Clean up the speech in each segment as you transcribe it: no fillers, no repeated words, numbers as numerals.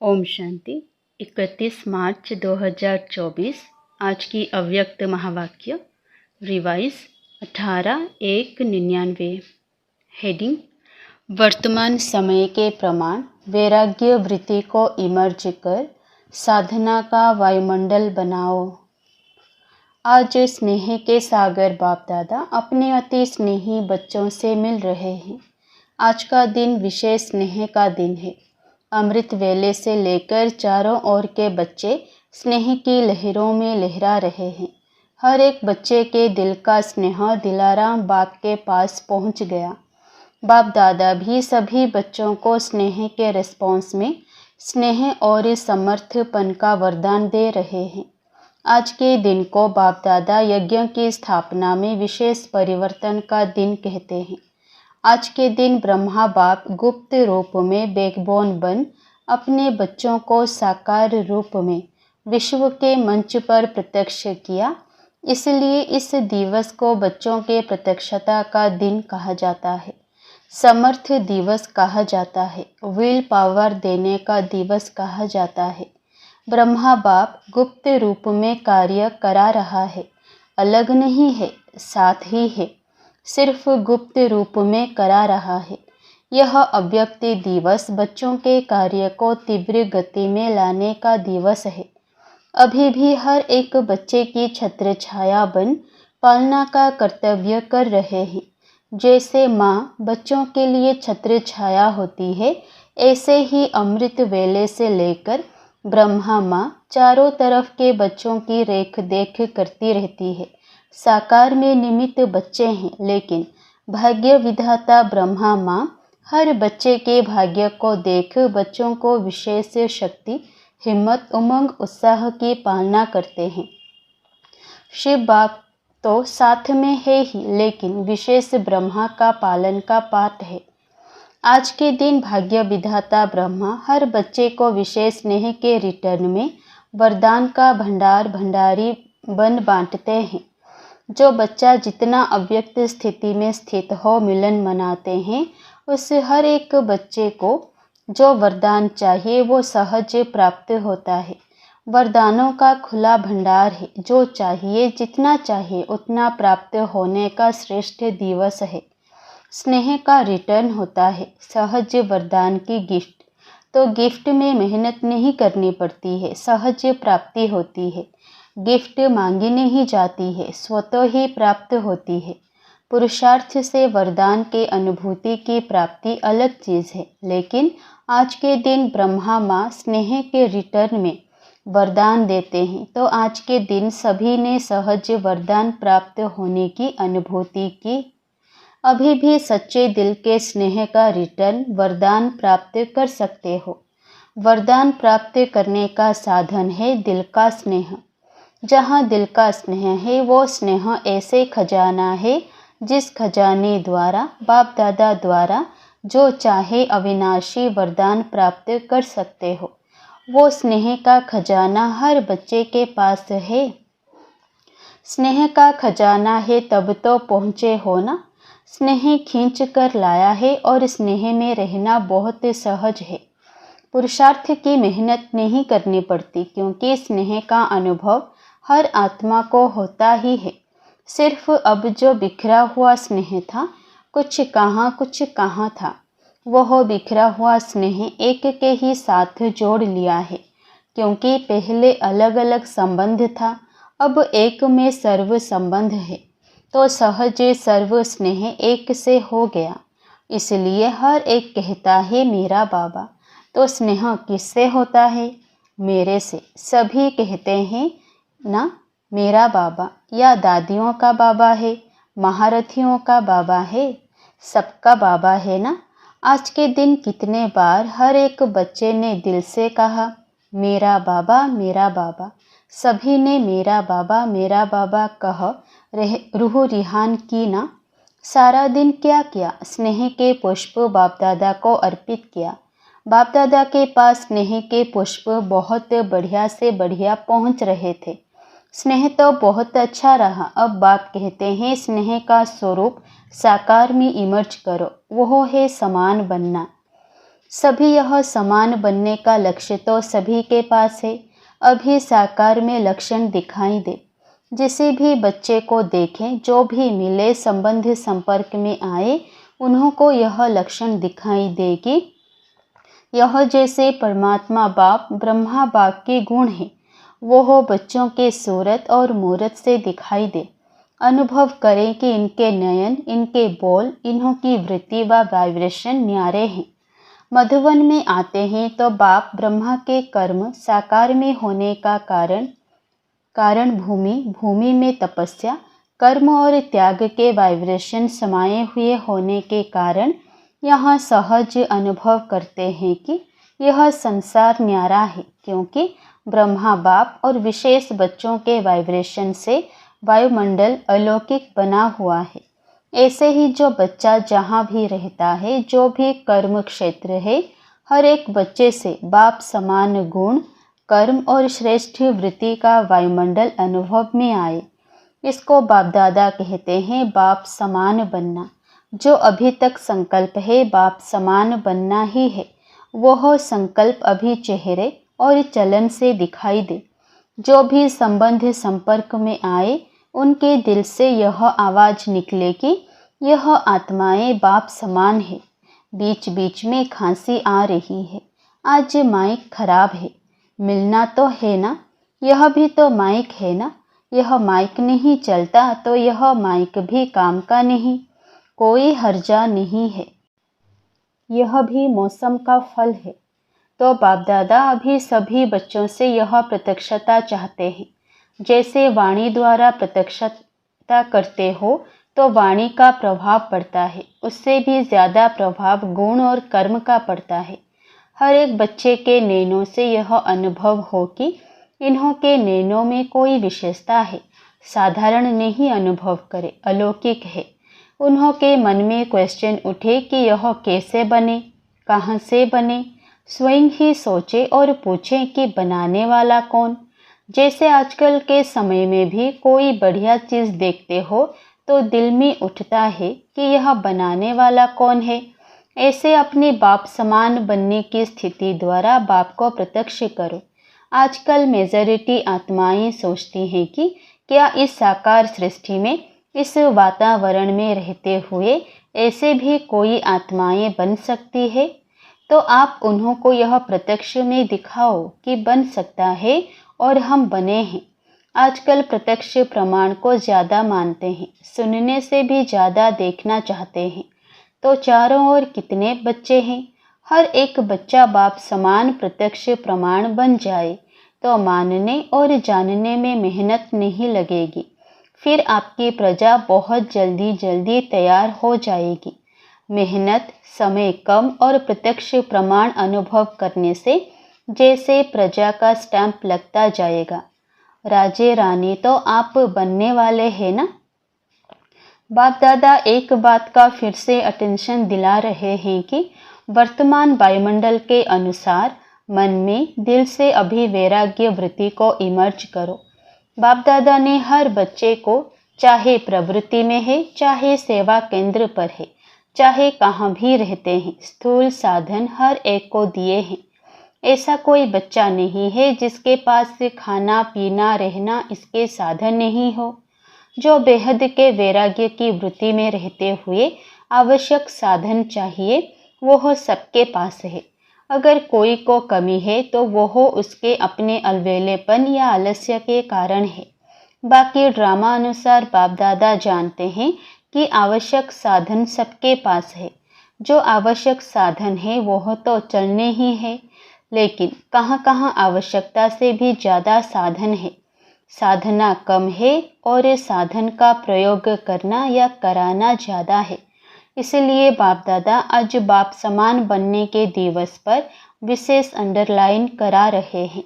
ओम शांति। 31 मार्च 2024। आज की अव्यक्त महावाक्य रिवाइज 18:1:99। हेडिंग: वर्तमान समय के प्रमाण वैराग्य वृत्ति को इमर्ज कर साधना का वायुमंडल बनाओ। आज स्नेह के सागर बाप दादा अपने अति स्नेही बच्चों से मिल रहे हैं। आज का दिन विशेष स्नेह का दिन है। अमृत वेले से लेकर चारों ओर के बच्चे स्नेह की लहरों में लहरा रहे हैं। हर एक बच्चे के दिल का स्नेह दिलाराम बाप के पास पहुंच गया। बाप दादा भी सभी बच्चों को स्नेह के रिस्पॉन्स में स्नेह और समर्थपन का वरदान दे रहे हैं। आज के दिन को बाप दादा यज्ञ की स्थापना में विशेष परिवर्तन का दिन कहते हैं। आज के दिन ब्रह्मा बाप गुप्त रूप में बैकबोन बन अपने बच्चों को साकार रूप में विश्व के मंच पर प्रत्यक्ष किया। इसलिए इस दिवस को बच्चों के प्रत्यक्षता का दिन कहा जाता है, समर्थ दिवस कहा जाता है, विल पावर देने का दिवस कहा जाता है। ब्रह्मा बाप गुप्त रूप में कार्य करा रहा है, अलग नहीं है, साथ ही है, सिर्फ गुप्त रूप में करा रहा है। यह अव्यक्त दिवस बच्चों के कार्य को तीव्र गति में लाने का दिवस है। अभी भी हर एक बच्चे की छत्र छाया बन पालना का कर्तव्य कर रहे हैं। जैसे माँ बच्चों के लिए छत्र छाया होती है, ऐसे ही अमृत वेले से लेकर ब्रह्मा माँ चारों तरफ के बच्चों की रेख देख करती रहती है। साकार में निमित्त बच्चे हैं, लेकिन भाग्य विधाता ब्रह्मा माँ हर बच्चे के भाग्य को देख बच्चों को विशेष शक्ति, हिम्मत, उमंग, उत्साह की पालना करते हैं। शिव बाप तो साथ में है ही, लेकिन विशेष ब्रह्मा का पालन का पाठ है। आज के दिन भाग्य विधाता ब्रह्मा हर बच्चे को विशेष स्नेह के रिटर्न में वरदान का भंडारी बन बांटते हैं। जो बच्चा जितना अव्यक्त स्थिति में स्थित हो मिलन मनाते हैं, उस हर एक बच्चे को जो वरदान चाहिए वो सहज प्राप्त होता है। वरदानों का खुला भंडार है। जो चाहिए, जितना चाहिए उतना प्राप्त होने का श्रेष्ठ दिवस है। स्नेह का रिटर्न होता है। सहज वरदान की गिफ्ट, तो गिफ्ट में मेहनत नहीं करनी पड़ती है, सहज प्राप्ति होती है। गिफ्ट मांगी नहीं जाती है, स्वतः ही प्राप्त होती है। पुरुषार्थ से वरदान के अनुभूति की प्राप्ति अलग चीज़ है, लेकिन आज के दिन ब्रह्मा माँ स्नेह के रिटर्न में वरदान देते हैं, तो आज के दिन सभी ने सहज वरदान प्राप्त होने की अनुभूति की। अभी भी सच्चे दिल के स्नेह का रिटर्न वरदान प्राप्त कर सकते हो। वरदान प्राप्त करने का साधन है दिल का स्नेह। जहाँ दिल का स्नेह है, वो स्नेह ऐसे खजाना है जिस खजाने द्वारा बाप दादा द्वारा जो चाहे अविनाशी वरदान प्राप्त कर सकते हो। वो स्नेह का खजाना हर बच्चे के पास है। स्नेह का खजाना है तब तो पहुँचे हो ना। स्नेह खींच कर लाया है और स्नेह में रहना बहुत सहज है। पुरुषार्थ की मेहनत नहीं करनी पड़ती, क्योंकि स्नेह का अनुभव हर आत्मा को होता ही है। सिर्फ अब जो बिखरा हुआ स्नेह था, कुछ कहाँ था, वह बिखरा हुआ स्नेह एक के ही साथ जोड़ लिया है। क्योंकि पहले अलग अलग संबंध था, अब एक में सर्व संबंध है, तो सहज सर्व स्नेह एक से हो गया। इसलिए हर एक कहता है मेरा बाबा। तो स्नेह किससे होता है? मेरे से। सभी कहते हैं ना मेरा बाबा, या दादियों का बाबा है, महारथियों का बाबा है, सबका बाबा है ना। आज के दिन कितने बार हर एक बच्चे ने दिल से कहा मेरा बाबा, मेरा बाबा। सभी ने मेरा बाबा कह रूह रिहान की ना। सारा दिन क्या किया? स्नेह के पुष्प बाप दादा को अर्पित किया। बाप दादा के पास स्नेह के पुष्प बहुत बढ़िया से बढ़िया पहुंच रहे थे। स्नेह तो बहुत अच्छा रहा। अब बाप कहते हैं स्नेह का स्वरूप साकार में इमर्ज करो, वो है समान बनना। सभी यह समान बनने का लक्ष्य तो सभी के पास है। अभी साकार में लक्षण दिखाई दे। जिसे भी बच्चे को देखें, जो भी मिले, संबंध संपर्क में आए, उन्हों को यह लक्षण दिखाई देगी। यह जैसे परमात्मा बाप ब्रह्मा बाप के गुण हैं, वो हो बच्चों के सूरत और मूरत से दिखाई दे। अनुभव करें कि इनके नयन, इनके बोल, इन्हों की वृत्ति व वाइब्रेशन न्यारे हैं। मधुवन में आते हैं तो बाप ब्रह्मा के कर्म साकार में होने का कारण भूमि में तपस्या, कर्म और त्याग के वाइब्रेशन समाये हुए होने के कारण यहाँ सहज अनुभव करते हैं कि यह संसार न्यारा है, क्योंकि ब्रह्मा बाप और विशेष बच्चों के वाइब्रेशन से वायुमंडल अलौकिक बना हुआ है। ऐसे ही जो बच्चा जहाँ भी रहता है, जो भी कर्म क्षेत्र है, हर एक बच्चे से बाप समान गुण, कर्म और श्रेष्ठ वृत्ति का वायुमंडल अनुभव में आए। इसको बाप दादा कहते हैं बाप समान बनना। जो अभी तक संकल्प है बाप समान बनना ही है, वह संकल्प अभी चेहरे और चलन से दिखाई दे। जो भी संबंध संपर्क में आए, उनके दिल से यह आवाज़ निकले कि यह आत्माएं बाप समान है। बीच बीच में खांसी आ रही है, आज माइक खराब है, मिलना तो है ना, यह भी तो माइक है ना, यह माइक नहीं चलता तो यह माइक भी काम का नहीं, कोई हर्जा नहीं है, यह भी मौसम का फल है। तो बाप दादा अभी सभी बच्चों से यह प्रत्यक्षता चाहते हैं। जैसे वाणी द्वारा प्रत्यक्षता करते हो तो वाणी का प्रभाव पड़ता है, उससे भी ज़्यादा प्रभाव गुण और कर्म का पड़ता है। हर एक बच्चे के नैनों से यह अनुभव हो कि इन्हों के नैनों में कोई विशेषता है, साधारण नहीं अनुभव करे, अलौकिक है। उन्हों के मन में क्वेश्चन उठे कि यह कैसे बने, कहाँ से बने, स्वयं ही सोचे और पूछें कि बनाने वाला कौन। जैसे आजकल के समय में भी कोई बढ़िया चीज़ देखते हो तो दिल में उठता है कि यह बनाने वाला कौन है। ऐसे अपने बाप समान बनने की स्थिति द्वारा बाप को प्रत्यक्ष करो। आजकल मेजॉरिटी आत्माएं सोचती हैं कि क्या इस साकार सृष्टि में, इस वातावरण में रहते हुए ऐसे भी कोई आत्माएं बन सकती है। तो आप उन्हों को यह प्रत्यक्ष में दिखाओ कि बन सकता है और हम बने हैं। आजकल प्रत्यक्ष प्रमाण को ज़्यादा मानते हैं, सुनने से भी ज़्यादा देखना चाहते हैं। तो चारों ओर कितने बच्चे हैं, हर एक बच्चा बाप समान प्रत्यक्ष प्रमाण बन जाए तो मानने और जानने में मेहनत नहीं लगेगी। फिर आपकी प्रजा बहुत जल्दी तैयार हो जाएगी। मेहनत, समय कम और प्रत्यक्ष प्रमाण अनुभव करने से जैसे प्रजा का स्टैंप लगता जाएगा। राजे रानी तो आप बनने वाले हैं ना। बाप दादा एक बात का फिर से अटेंशन दिला रहे हैं कि वर्तमान वायुमंडल के अनुसार मन में, दिल से अभी वैराग्य वृत्ति को इमर्ज करो। बाप दादा ने हर बच्चे को, चाहे प्रवृत्ति में है, चाहे सेवा केंद्र पर है, चाहे कहाँ भी रहते हैं, स्थूल साधन हर एक को दिए हैं। ऐसा कोई बच्चा नहीं है जिसके पास खाना पीना रहना इसके साधन नहीं हो। जो बेहद के वैराग्य की वृत्ति में रहते हुए आवश्यक साधन चाहिए, वो सबके पास है। अगर कोई को कमी है तो वह उसके अपने अलवेलेपन या आलस्य के कारण है। बाकी ड्रामा अनुसार बाप दादा जानते हैं कि आवश्यक साधन सबके पास है। जो आवश्यक साधन है वह तो चलने ही है, लेकिन कहाँ कहाँ आवश्यकता से भी ज़्यादा साधन है। साधना कम है और साधन का प्रयोग करना या कराना ज़्यादा है। इसलिए बाप दादा आज बाप समान बनने के दिवस पर विशेष अंडरलाइन करा रहे हैं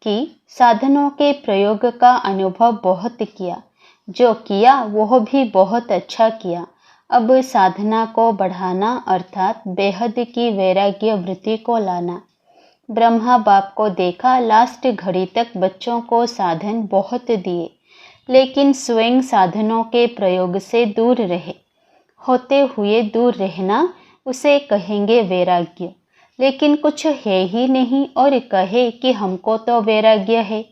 कि साधनों के प्रयोग का अनुभव बहुत किया, जो किया वह भी बहुत अच्छा किया। अब साधना को बढ़ाना अर्थात बेहद की वैराग्य वृत्ति को लाना। ब्रह्मा बाप को देखा, लास्ट घड़ी तक बच्चों को साधन बहुत दिए, लेकिन स्वयं साधनों के प्रयोग से दूर रहे। होते हुए दूर रहना उसे कहेंगे वैराग्य। लेकिन कुछ है ही नहीं और कहे कि हमको तो वैराग्य है,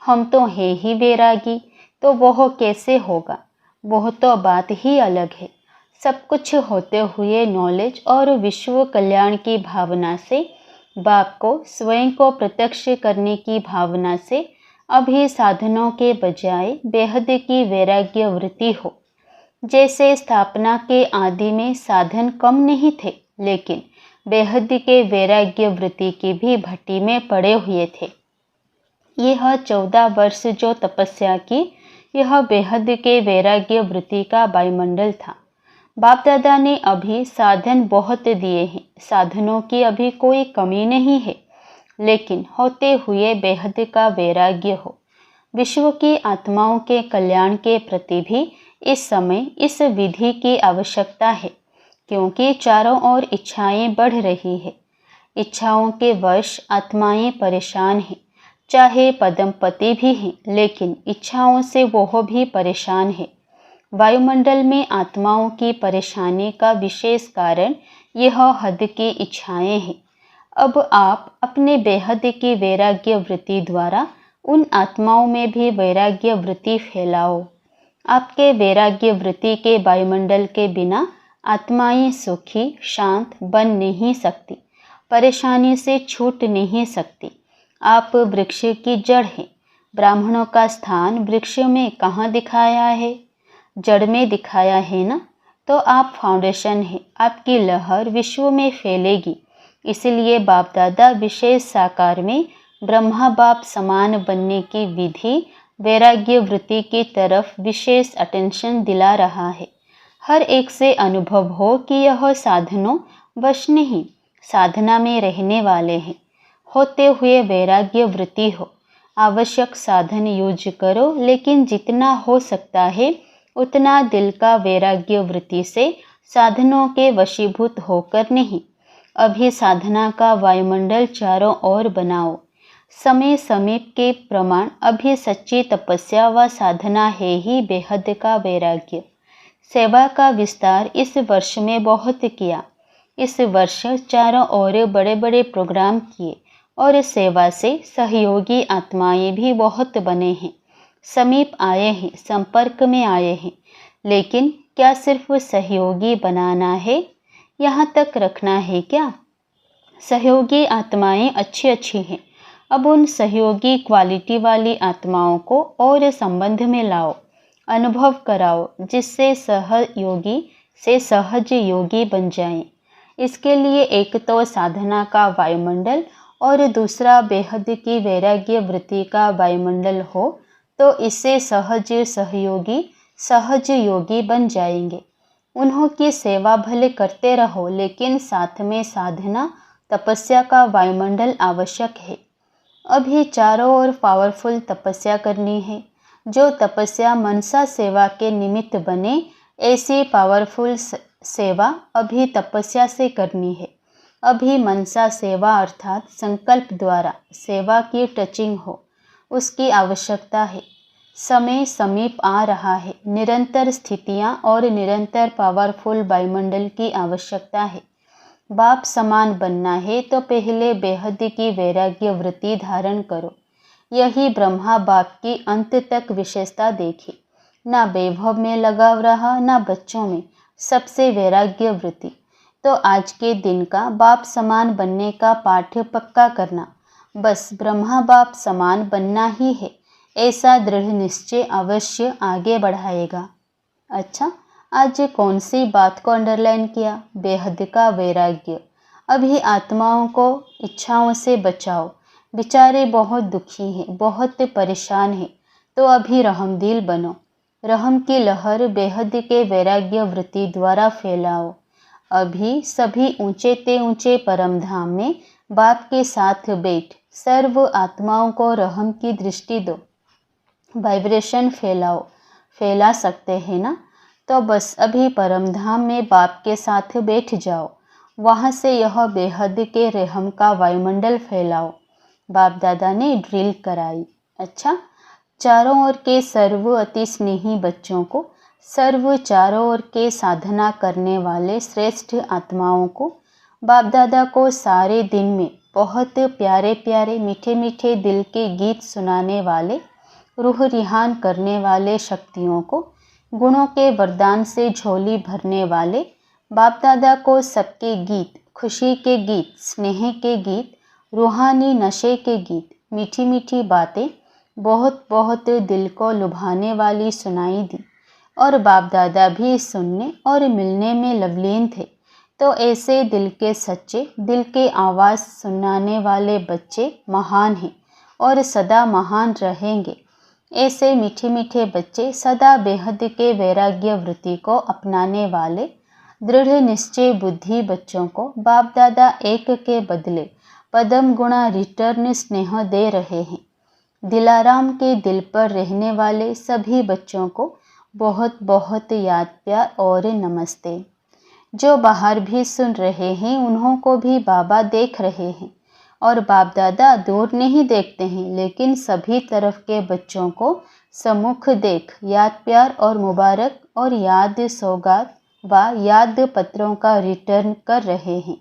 हम तो है ही वैरागी, तो वह कैसे होगा? वह तो बात ही अलग है। सब कुछ होते हुए नॉलेज और विश्व कल्याण की भावना से, बाप को स्वयं को प्रत्यक्ष करने की भावना से अभी साधनों के बजाय बेहद की वैराग्य वृत्ति हो। जैसे स्थापना के आदि में साधन कम नहीं थे, लेकिन बेहद के वैराग्य वृत्ति की भी भट्टी में पड़े हुए थे। यह 14 वर्ष जो तपस्या की, यह बेहद के वैराग्य वृत्ति का वायुमंडल था। बाप दादा ने अभी साधन बहुत दिए हैं, साधनों की अभी कोई कमी नहीं है, लेकिन होते हुए बेहद का वैराग्य हो। विश्व की आत्माओं के कल्याण के प्रति भी इस समय इस विधि की आवश्यकता है, क्योंकि चारों ओर इच्छाएं बढ़ रही है। इच्छाओं के वश आत्माएं परेशान हैं, चाहे पदमपति भी हैं, लेकिन इच्छाओं से वह भी परेशान है। वायुमंडल में आत्माओं की परेशानी का विशेष कारण यह हद की इच्छाएं हैं। अब आप अपने बेहद की वैराग्य वृत्ति द्वारा उन आत्माओं में भी वैराग्य वृत्ति फैलाओ। आपके वैराग्य वृत्ति के वायुमंडल के बिना आत्माएं सुखी शांत बन नहीं सकती, परेशानी से छूट नहीं सकती। आप वृक्ष की जड़ हैं। ब्राह्मणों का स्थान वृक्ष में कहाँ दिखाया है? जड़ में दिखाया है ना? तो आप फाउंडेशन हैं। आपकी लहर विश्व में फैलेगी। इसलिए बाप दादा विशेष साकार में ब्रह्मा बाप समान बनने की विधि वैराग्य वृत्ति की तरफ विशेष अटेंशन दिला रहा है। हर एक से अनुभव हो कि यह साधनों वश नहीं, साधना में रहने वाले हैं। होते हुए वैराग्य वृत्ति हो। आवश्यक साधन यूज करो, लेकिन जितना हो सकता है उतना दिल का वैराग्य वृत्ति से, साधनों के वशीभूत होकर नहीं। अभी साधना का वायुमंडल चारों ओर बनाओ। समय समीप के प्रमाण अभी सच्ची तपस्या व साधना है ही बेहद का वैराग्य। सेवा का विस्तार इस वर्ष में बहुत किया। इस वर्ष चारों ओर बड़े बड़े प्रोग्राम किए और सेवा से सहयोगी आत्माएं भी बहुत बने हैं, समीप आए हैं, संपर्क में आए हैं। लेकिन क्या सिर्फ सहयोगी बनाना है? यहाँ तक रखना है क्या? सहयोगी आत्माएं अच्छी अच्छी हैं। अब उन सहयोगी क्वालिटी वाली आत्माओं को और संबंध में लाओ, अनुभव कराओ, जिससे सहयोगी से सहज योगी बन जाएं। इसके लिए एक तो साधना का वायुमंडल और दूसरा बेहद की वैराग्य वृत्ति का वायुमंडल हो, तो इससे सहज सहयोगी सहज योगी बन जाएंगे। उन्हों की सेवा भले करते रहो, लेकिन साथ में साधना तपस्या का वायुमंडल आवश्यक है। अभी चारों ओर पावरफुल तपस्या करनी है। जो तपस्या मनसा सेवा के निमित्त बने, ऐसी पावरफुल सेवा अभी तपस्या से करनी है। अभी मनसा सेवा अर्थात संकल्प द्वारा सेवा की टचिंग हो, उसकी आवश्यकता है। समय समीप आ रहा है। निरंतर स्थितियाँ और निरंतर पावरफुल वायुमंडल की आवश्यकता है। बाप समान बनना है तो पहले बेहद की वैराग्य वृत्ति धारण करो। यही ब्रह्मा बाप की अंत तक विशेषता देखी। ना वैभव में लगाव रहा, ना बच्चों में, सबसे वैराग्य वृत्ति। तो आज के दिन का बाप समान बनने का पाठ पक्का करना। बस ब्रह्मा बाप समान बनना ही है, ऐसा दृढ़ निश्चय अवश्य आगे बढ़ाएगा। अच्छा, आज कौन सी बात को अंडरलाइन किया? बेहद का वैराग्य। अभी आत्माओं को इच्छाओं से बचाओ। बेचारे बहुत दुखी हैं, बहुत परेशान हैं, तो अभी रहमदिल बनो। रहम की लहर बेहद के वैराग्य वृत्ति द्वारा फैलाओ। अभी सभी ऊंचे ते ऊंचे परम धाम में बाप के साथ बैठ सर्व आत्माओं को रहम की दृष्टि दो। वाइब्रेशन फैलाओ। फैला सकते हैं ना? तो बस अभी परम धाम में बाप के साथ बैठ जाओ। वहाँ से यह बेहद के रहम का वायुमंडल फैलाओ। बाप दादा ने ड्रिल कराई। अच्छा, चारों ओर के सर्व अति स्नेही बच्चों को, सर्व चारों ओर के साधना करने वाले श्रेष्ठ आत्माओं को बाप दादा को सारे दिन में बहुत प्यारे प्यारे मीठे मीठे दिल के गीत सुनाने वाले, रूह रिहान करने वाले शक्तियों को, गुणों के वरदान से झोली भरने वाले बाप दादा को सबके गीत, खुशी के गीत, स्नेह के गीत, रूहानी नशे के गीत, मीठी मीठी बातें बहुत बहुत दिल को लुभाने वाली सुनाई दी। और बाप दादा भी सुनने और मिलने में लवलीन थे। तो ऐसे दिल के सच्चे, दिल के आवाज़ सुनाने वाले बच्चे महान हैं और सदा महान रहेंगे। ऐसे मीठे मीठे बच्चे सदा बेहद के वैराग्य वृत्ति को अपनाने वाले दृढ़ निश्चय बुद्धि बच्चों को बाप दादा एक के बदले पदम गुणा रिटर्न स्नेह दे रहे हैं। दिलाराम के दिल पर रहने वाले सभी बच्चों को बहुत बहुत याद प्यार और नमस्ते। जो बाहर भी सुन रहे हैं उन्हों को भी बाबा देख रहे हैं और बाप दादा दूर नहीं देखते हैं, लेकिन सभी तरफ के बच्चों को सम्मुख देख याद प्यार और मुबारक और याद सौगात व याद पत्रों का रिटर्न कर रहे हैं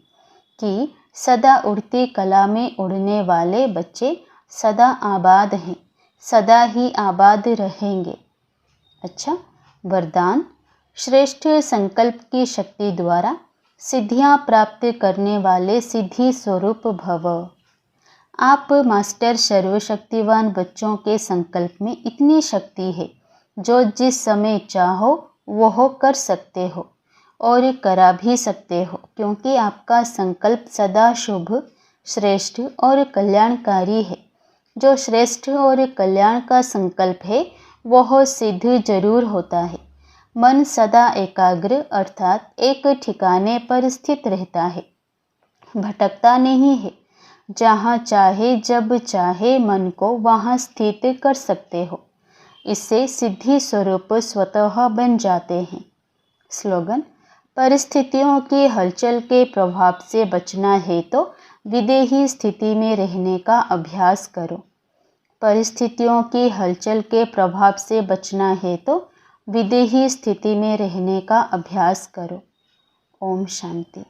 कि सदा उड़ती कला में उड़ने वाले बच्चे सदा आबाद हैं, सदा ही आबाद रहेंगे। अच्छा, वरदान। श्रेष्ठ संकल्प की शक्ति द्वारा सिद्धियां प्राप्त करने वाले सिद्धि स्वरूप भव। आप मास्टर सर्वशक्तिवान बच्चों के संकल्प में इतनी शक्ति है जो जिस समय चाहो वह कर सकते हो और करा भी सकते हो, क्योंकि आपका संकल्प सदा शुभ, श्रेष्ठ और कल्याणकारी है। जो श्रेष्ठ और कल्याण का संकल्प है वह सिद्ध जरूर होता है। मन सदा एकाग्र अर्थात एक ठिकाने पर स्थित रहता है, भटकता नहीं है। जहाँ चाहे जब चाहे मन को वहाँ स्थित कर सकते हो। इससे सिद्धि स्वरूप स्वतः बन जाते हैं। स्लोगन। परिस्थितियों की हलचल के प्रभाव से बचना है तो विदेही स्थिति में रहने का अभ्यास करो। परिस्थितियों की हलचल के प्रभाव से बचना है तो विदेही स्थिति में रहने का अभ्यास करो। ओम शांति।